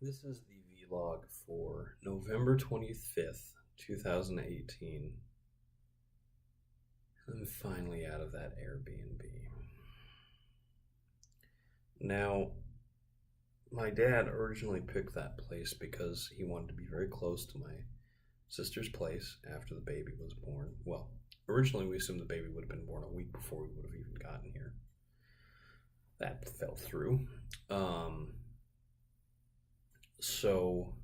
This is the vlog for November 25th, 2018. I'm finally out of that Airbnb. Now, my dad originally picked that place because he wanted to be very close to my sister's place after the baby was born. Well, originally we assumed the baby would have been born a week before we would have even gotten here. That fell through. So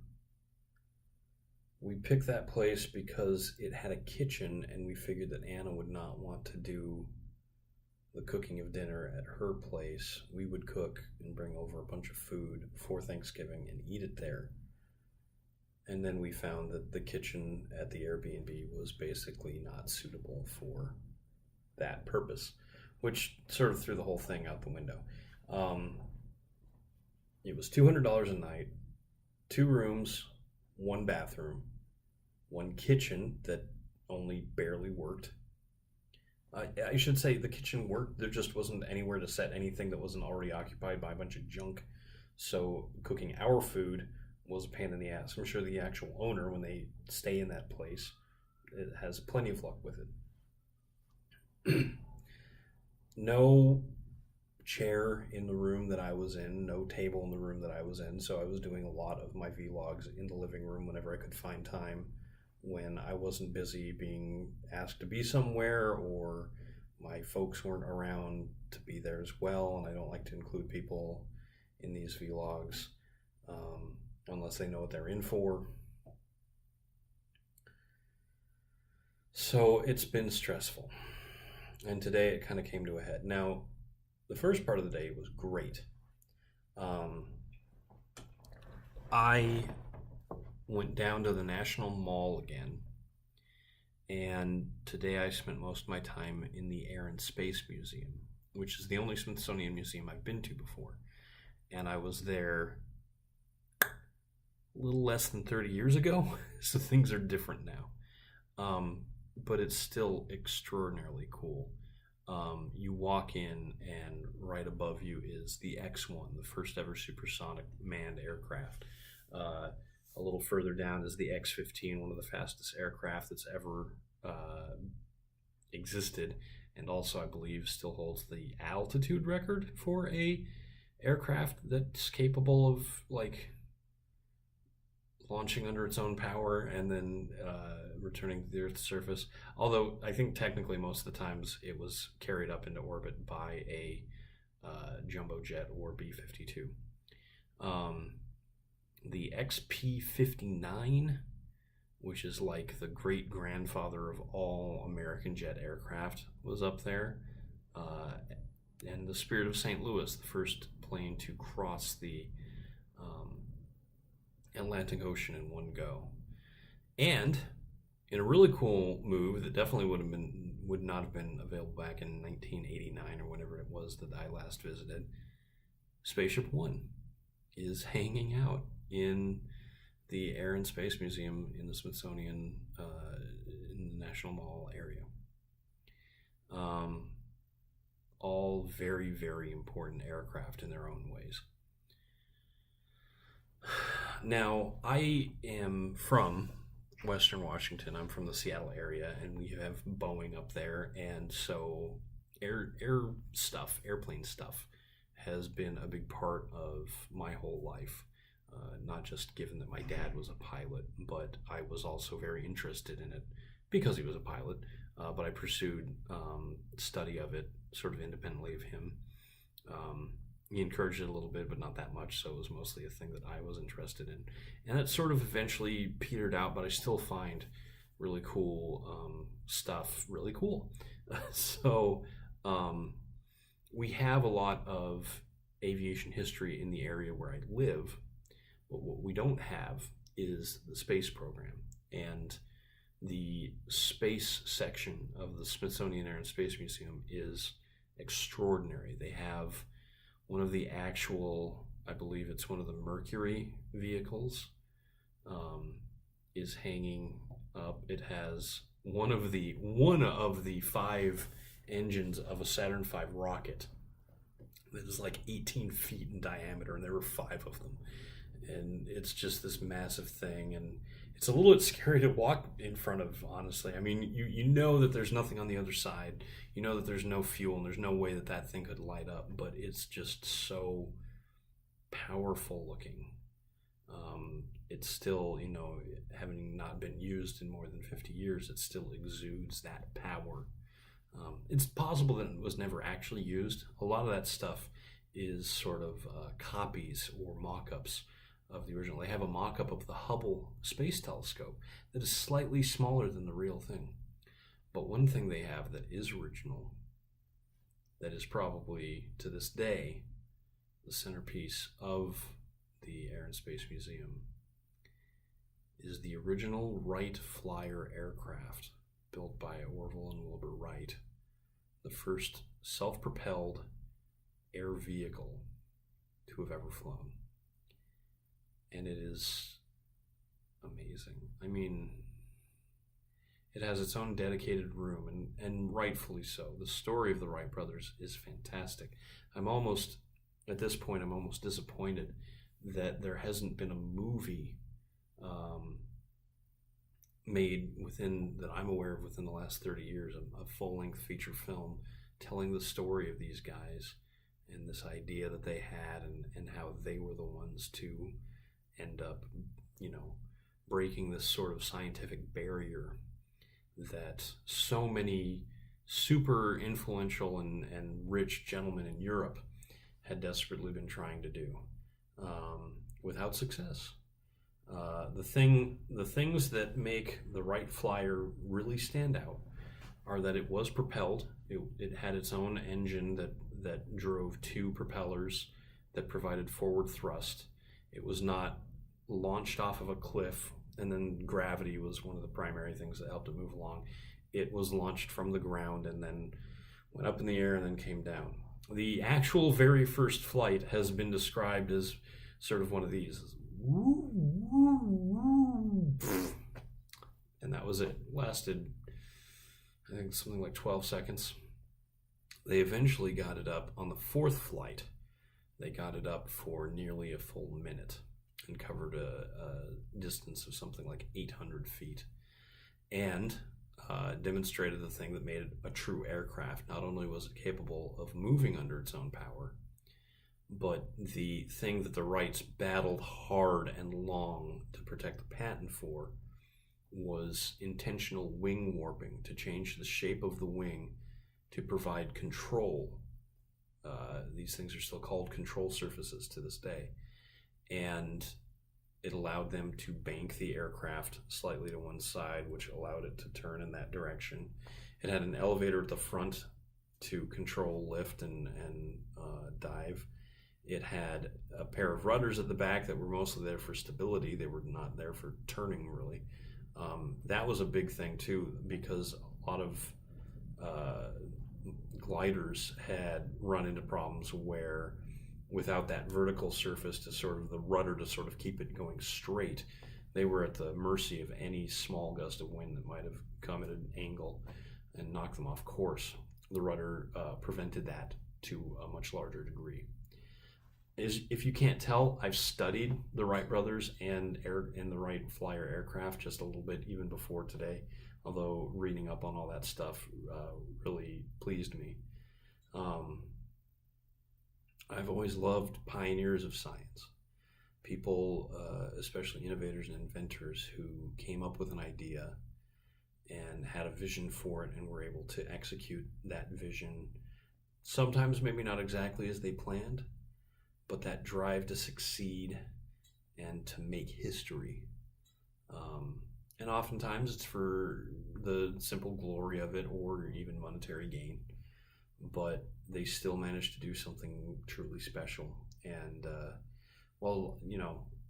we picked that place because it had a kitchen, and we figured that Anna would not want to do the cooking of dinner at her place. We would cook and bring over a bunch of food for Thanksgiving and eat it there. And then we found that the kitchen at the Airbnb was basically not suitable for that purpose, which sort of threw the whole thing out the window. It was $200 a night, 2 rooms, 1 bathroom, 1 kitchen that only barely worked. I should say the kitchen worked. There just wasn't anywhere to set anything that wasn't already occupied by a bunch of junk. So cooking our food was a pain in the ass. I'm sure the actual owner, when they stay in that place, it has plenty of luck with it. No chair in the room that I was in, no table in the room that I was in, so I was doing a lot of my vlogs in the living room whenever I could find time, when I wasn't busy being asked to be somewhere or my folks weren't around to be there as well. And I don't like to include people in these vlogs unless they know what they're in for. So it's been stressful, and today it kind of came to a head. Now, the first part of the day was great. I went down to the National Mall again, and today I spent most of my time in the Air and Space Museum, which is the only Smithsonian museum I've been to before. And I was there a little less than 30 years ago, so things are different now. But it's still extraordinarily cool. You walk in, and right above you is the X-1, the first ever supersonic manned aircraft. A little further down is the X-15, one of the fastest aircraft that's ever existed, and also I believe still holds the altitude record for a aircraft that's capable of launching under its own power and then returning to the Earth's surface. Although I think technically most of the times it was carried up into orbit by a jumbo jet or B-52. The XP-59, which is like the great grandfather of all American jet aircraft, was up there. And the Spirit of St. Louis, the first plane to cross the Atlantic Ocean in one go. And in a really cool move that definitely would not have been available back in 1989 or whenever it was that I last visited, Spaceship One is hanging out in the Air and Space Museum in the Smithsonian, in the National Mall area. All very, very important aircraft in their own ways. Now, I am from Western Washington. I'm from the Seattle area, and we have Boeing up there, and so airplane stuff has been a big part of my whole life. Not just given that my dad was a pilot, but I was also very interested in it because he was a pilot. But I pursued study of it sort of independently of him. He encouraged it a little bit, but not that much, so it was mostly a thing that I was interested in. And it sort of eventually petered out, but I still find really cool stuff really cool. So we have a lot of aviation history in the area where I live, but what we don't have is the space program. And the space section of the Smithsonian Air and Space Museum is extraordinary. They have one of the actual, I believe it's one of the Mercury vehicles, is hanging up. It has one of the 5 engines of a Saturn V rocket that is like 18 feet in diameter, and there were 5 of them. and it's just this massive thing, and it's a little bit scary to walk in front of, honestly. I mean, you know that there's nothing on the other side. You know that there's no fuel and there's no way that that thing could light up, but it's just so powerful looking. It's still, having not been used in more than 50 years, it still exudes that power. It's possible that it was never actually used. A lot of that stuff is sort of copies or mock-ups of the original. They have a mock-up of the Hubble Space Telescope that is slightly smaller than the real thing. But one thing they have that is original, that is probably, to this day, the centerpiece of the Air and Space Museum, is the original Wright Flyer aircraft built by Orville and Wilbur Wright, the first self-propelled air vehicle to have ever flown. And it is amazing. I mean, it has its own dedicated room, and rightfully so. The story of the Wright brothers is fantastic. At this point, I'm almost disappointed that there hasn't been a movie made that I'm aware of within the last 30 years, a full-length feature film telling the story of these guys and this idea that they had, and how they were the ones to end up, breaking this sort of scientific barrier that so many super influential and rich gentlemen in Europe had desperately been trying to do, without success. The things that make the Wright Flyer really stand out are that it was propelled. It had its own engine that drove two propellers that provided forward thrust. It was not launched off of a cliff, and then gravity was one of the primary things that helped it move along. It was launched from the ground and then went up in the air and then came down. The actual very first flight has been described as sort of one of these. Woo, woo, woo. And that was it. Lasted, I think, something like 12 seconds. They eventually got it up on the fourth flight. They got it up for nearly a full minute and covered a distance of something like 800 feet. And demonstrated the thing that made it a true aircraft. Not only was it capable of moving under its own power, but the thing that the Wrights battled hard and long to protect the patent for was intentional wing warping, to change the shape of the wing to provide control. These things are still called control surfaces to this day. And it allowed them to bank the aircraft slightly to one side, which allowed it to turn in that direction. It had an elevator at the front to control lift and dive. It had a pair of rudders at the back that were mostly there for stability. They were not there for turning, really. That was a big thing, too, because a lot of gliders had run into problems where, without that vertical surface to sort of the rudder to sort of keep it going straight, they were at the mercy of any small gust of wind that might have come at an angle and knocked them off course. The rudder prevented that to a much larger degree. If you can't tell, I've studied the Wright brothers and the Wright Flyer aircraft just a little bit even before today, although reading up on all that stuff really pleased me. I've always loved pioneers of science, people, especially innovators and inventors, who came up with an idea and had a vision for it and were able to execute that vision, sometimes maybe not exactly as they planned, but that drive to succeed and to make history. And oftentimes it's for the simple glory of it or even monetary gain, but they still managed to do something truly special. And a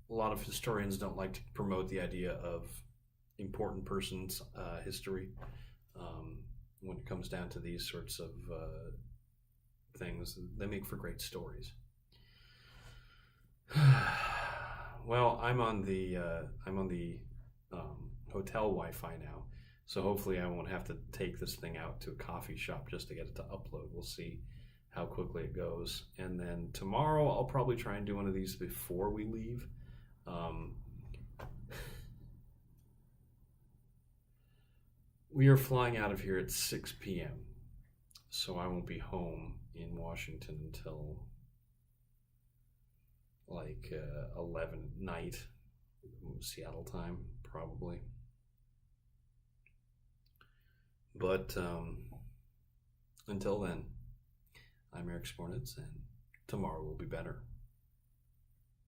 lot of historians don't like to promote the idea of important persons' history when it comes down to these sorts of things. They make for great stories. Well, I'm on the hotel Wi-Fi now, so hopefully I won't have to take this thing out to a coffee shop just to get it to upload. We'll see how quickly it goes. And then tomorrow I'll probably try and do one of these before we leave. Um, we are flying out of here at 6 p.m., so I won't be home in Washington until like 11 at night, Seattle time, probably. But until then, I'm Eric Spornitz, and tomorrow will be better.